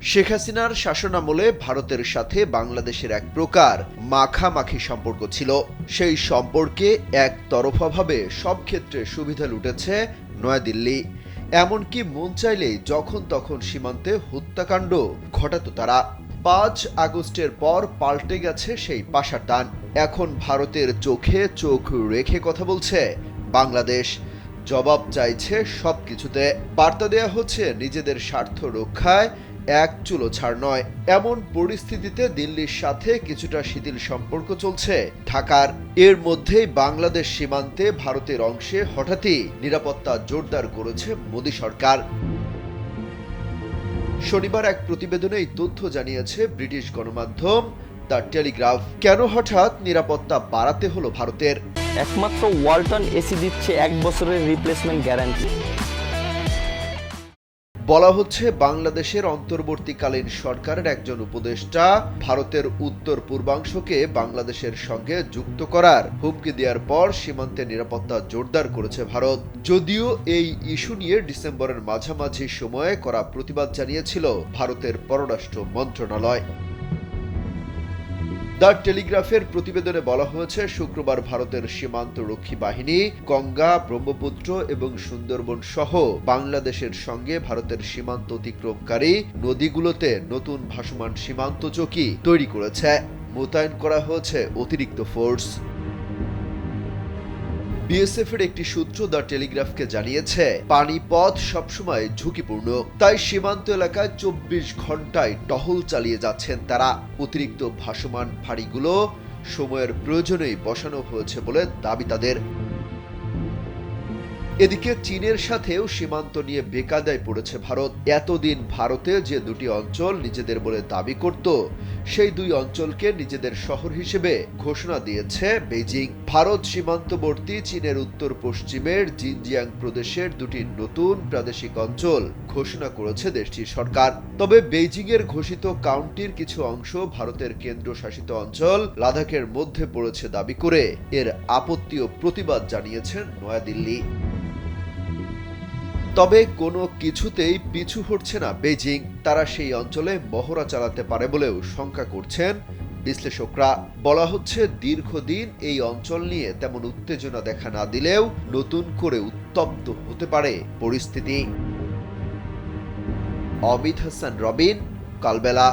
শেখ হাসিনার শাসনামলে ভারতের সাথে বাংলাদেশের এক প্রকার মাখামাখি সম্পর্ক ছিল। সেই সম্পর্কে একতরফাভাবে সব ক্ষেত্রে সুবিধা লুটেছে নয়াদিল্লি। এমনকি মন চাইলেই যখন তখন সীমান্তে হত্যাকাণ্ড ঘটাতো তারা। ৫ আগস্টের পর পাল্টে গেছে সেই পাশার টান। এখন ভারতের চোখে চোখ রেখে কথা বলছে বাংলাদেশ, জবাব চাইছে সবকিছুতে। বার্তা দেয়া হচ্ছে নিজেদের স্বার্থ রক্ষায় এক চুলো ছাড় নয়। এমন পরিস্থিতিতে দিল্লির সাথে কিছুটা শিথিল সম্পর্ক চলছে ঢাকার। এর মধ্যেই বাংলাদেশ সীমান্তে ভারতের অংশে হঠাৎই নিরাপত্তা জোরদার করেছে মোদী সরকার। শনিবার এক প্রতিবেদনে এই তথ্য জানিয়েছে ব্রিটিশ গণমাধ্যম দ্য টেলিগ্রাফ। কেন হঠাৎ নিরাপত্তা বাড়াতে হলো ভারতের? একমাত্র ওয়ালটন এসি দিচ্ছে 1 বছরের রিপ্লেসমেন্ট গ্যারান্টি। বলা হচ্ছে বাংলাদেশের অন্তর্বর্তীকালীন সরকারের একজন উপদেষ্টা ভারতের উত্তর পূর্বাংশকে বাংলাদেশের সঙ্গে যুক্ত করার হুমকি দেওয়ার পর সীমান্তে নিরাপত্তা জোরদার করেছে ভারত। যদিও এই ইস্যু নিয়ে ডিসেম্বরের মাঝামাঝি সময়ে করা প্রতিবাদ জানিয়েছিল ভারতের পররাষ্ট্র মন্ত্রণালয়। দ্য টেলিগ্রাফের প্রতিবেদনে বলা হয়েছে, শুক্রবার ভারতের সীমান্ত রক্ষী বাহিনী গঙ্গা, ব্রহ্মপুত্র এবং সুন্দরবন সহ বাংলাদেশের সঙ্গে ভারতের সীমান্ত অতিক্রমকারী নদীগুলোতে নতুন ভাসমান সীমান্ত চৌকি তৈরি করেছে। মোতায়েন করা হয়েছে অতিরিক্ত ফোর্স। বিএসএফ এর একটি সূত্র দ্য টেলিগ্রাফকে জানিয়েছে, পানিপথ সবসময় ঝুঁকিপূর্ণ, তাই সীমান্ত এলাকায় 24 ঘন্টায় টহল চালিয়ে যাচ্ছেন তারা। অতিরিক্ত ভাসমান ফাঁড়িগুলো সময়ের প্রয়োজনেই বসানো হয়েছে বলে দাবি তাদের। এদিকে চীনের সাথেও সীমান্ত নিয়ে বেকায়দায় পড়েছে ভারত। এতদিন ভারতে যে দুটি অঞ্চল নিজেদের বলে দাবি করত, সেই দুই অঞ্চলকে নিজেদের শহর হিসেবে ঘোষণা দিয়েছে বেইজিং। ভারত সীমান্তবর্তী চীনের উত্তর পশ্চিমের জিনজিয়াং প্রদেশের দুটি নতুন প্রাদেশিক অঞ্চল ঘোষণা করেছে দেশটির সরকার। তবে বেইজিং এর ঘোষিত কাউন্টির কিছু অংশ ভারতের কেন্দ্রশাসিত অঞ্চল লাদাখের মধ্যে পড়েছে দাবি করে এর আপত্তি ও প্রতিবাদ জানিয়েছেন নয়াদিল্লি। তবে কোনো কিছুতেই পিছু হটছে না বেইজিং। তারা সেই অঞ্চলে মহড়া চালাতে পারে বলেও শঙ্কা করছেন বিশ্লেষকরা। বলা হচ্ছে, দীর্ঘদিন এই অঞ্চল নিয়ে তেমন উত্তেজনা দেখা না দিলেও নতুন করে উত্তপ্ত হতে পারে পরিস্থিতি। অমিত হাসান রবিন, কালবেলা।